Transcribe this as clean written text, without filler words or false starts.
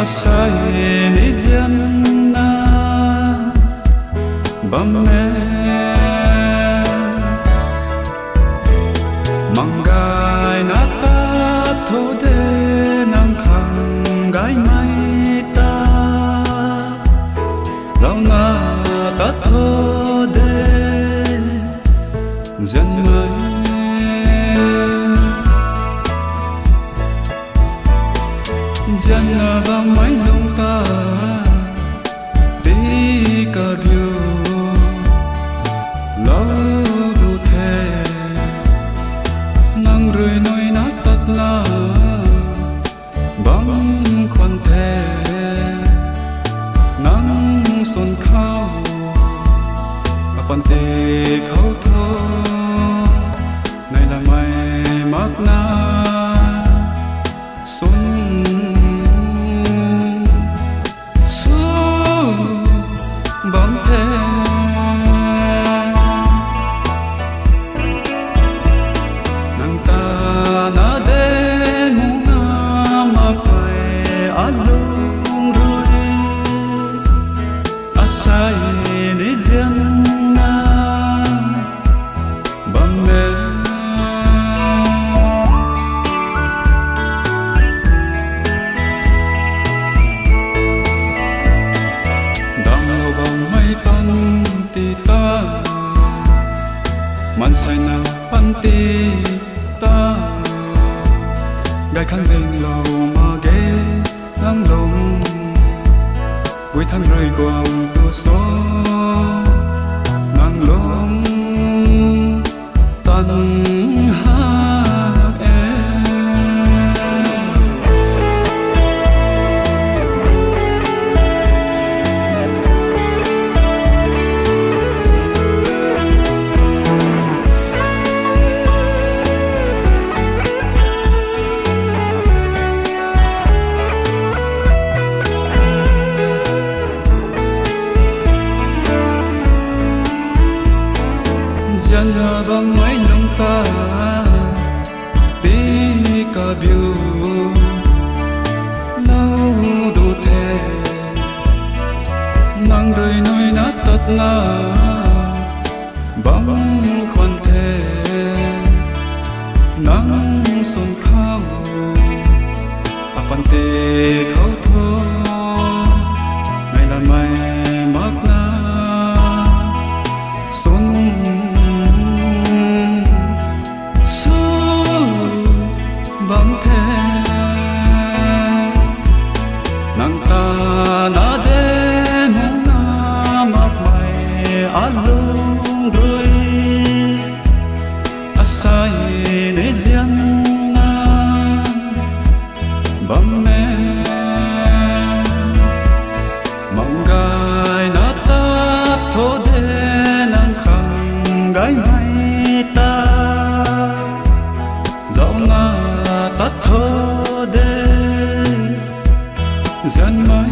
asai ni zianna bamme mangai na ta tho de nang khang gai mai ta lao na ta tho de dân mai dân vang mãi nông ta tí cà biu lâu đủ thề nắng rơi nôi nát tắt la bóng khoan thề nắng xuân khao quan tê khâu thơ này là mày mắc na xuân bóng thế nàng ta na đê mu na mà phải alung rồi asai ni zian na băng mê man sai na pan ti ta gai khăn lên lầu mà ghé nắng lồng cuối tháng rơi quang tua gió nắng lồng tan dân vang mãi nông ta tí cà biu lâu đủ thề nắng rơi nôi nát tắt la bóng khoan thề nắng xuân khao pan tê khâu thơ này là mày mắc na xuân bóng thế nàng ta na đê mu na mặc mày alung rồi asai ni zian na bóng mê mong gai na ta thô đê nàng khang gai mai ta dẫu na tắt thơ đê dân mai